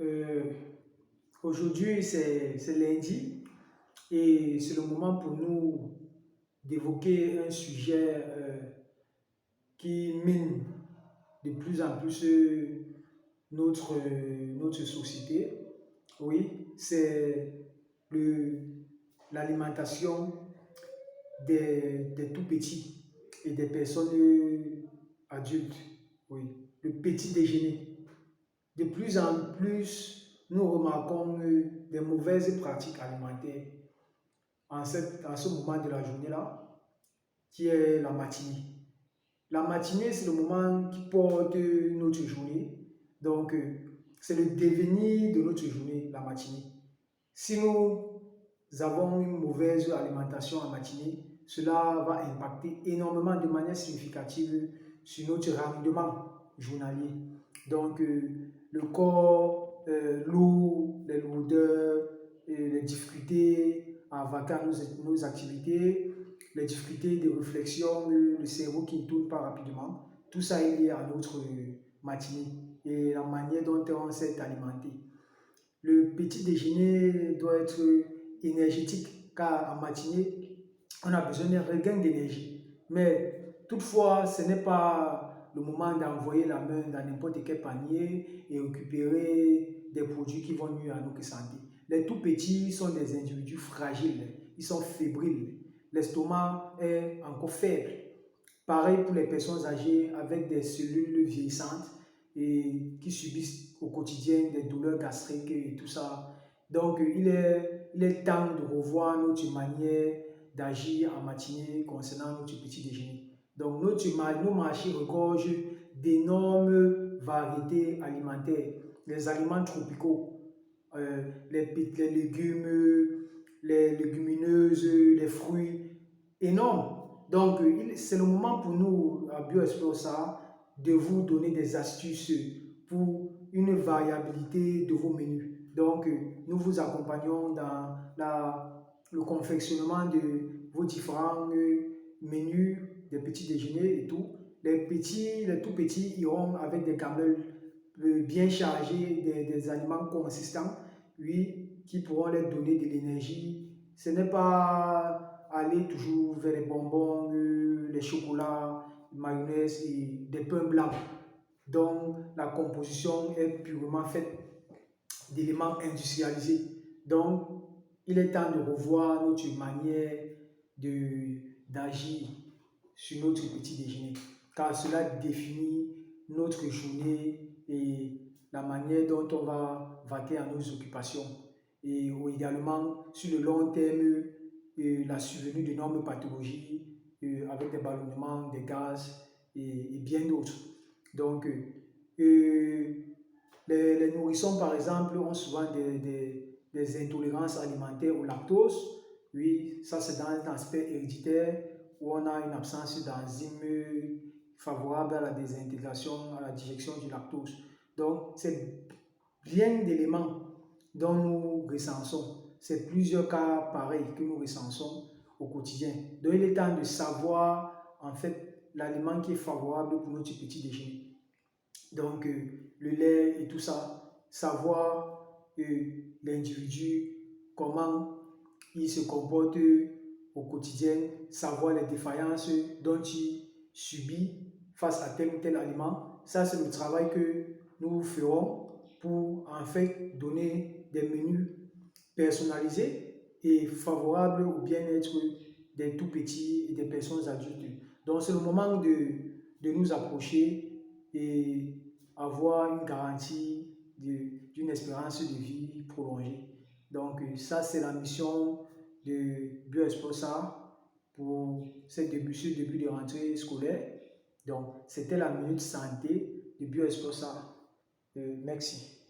Euh, Aujourd'hui, c'est lundi et c'est le moment pour nous d'évoquer un sujet qui mine de plus en plus notre société. Oui, c'est l'alimentation des tout petits et des personnes adultes. Oui, le petit déjeuner. De plus en plus, nous remarquons des mauvaises pratiques alimentaires en ce moment de la journée-là, qui est la matinée. La matinée, c'est le moment qui porte notre journée. Donc, c'est le devenir de notre journée, la matinée. Si nous avons une mauvaise alimentation en matinée, cela va impacter énormément de manière significative sur notre rendement journalier. Donc, le corps, l'eau, les lourdeurs, les difficultés à vaquer à nos activités, les difficultés de réflexion, le cerveau qui ne tourne pas rapidement, tout ça est lié à notre matinée et la manière dont on s'est alimenté. Le petit déjeuner doit être énergétique car en matinée, on a besoin d'un regain d'énergie. Mais toutefois, ce n'est pas le moment d'envoyer la main dans n'importe quel panier et récupérer des produits qui vont nuire à notre santé. Les tout petits sont des individus fragiles, ils sont fébriles. L'estomac est encore faible. Pareil pour les personnes âgées avec des cellules vieillissantes et qui subissent au quotidien des douleurs gastriques et tout ça. Donc, il est temps de revoir notre manière d'agir en matinée concernant notre petit déjeuner. Donc, nos marchés regorgent d'énormes variétés alimentaires. Les aliments tropicaux, les légumes, les légumineuses, les fruits, énormes. Donc, c'est le moment pour nous, à BioExplosa, de vous donner des astuces pour une variabilité de vos menus. Donc, nous vous accompagnons dans le confectionnement de vos différents menus, des petits déjeuners et tout. Les tout petits iront avec des gamelles bien chargées, des aliments consistants, oui, qui pourront leur donner de l'énergie. Ce n'est pas aller toujours vers les bonbons, les chocolats, mayonnaise et des pains blancs dont la composition est purement faite d'éléments industrialisés. Donc, il est temps de revoir notre manière d'agir sur notre petit déjeuner, car cela définit notre journée et la manière dont on va vaquer à nos occupations. Et également, sur le long terme, la survenue d'énormes pathologies avec des ballonnements, des gaz et bien d'autres. Donc, les nourrissons, par exemple, ont souvent des intolérances alimentaires au lactose. Oui, ça c'est dans un aspect héréditaire où on a une absence d'enzymes favorables à la désintégration, à la digestion du lactose. Donc, c'est bien d'éléments dont nous recensons. C'est plusieurs cas pareils que nous recensons au quotidien. Donc, il est temps de savoir, en fait, l'aliment qui est favorable pour notre petit déjeuner. Donc, le lait et tout ça, savoir l'individu, comment il se comporte au quotidien, savoir les défaillances dont il subit face à tel ou tel aliment. Ça, c'est le travail que nous ferons pour en fait donner des menus personnalisés et favorables au bien-être des tout petits et des personnes adultes. Donc, c'est le moment de nous approcher et avoir une garantie d'une espérance de vie prolongée. Donc, ça, c'est la mission de BioExplosa pour ce début de rentrée scolaire. Donc, c'était la minute santé de BioExplosa. Merci.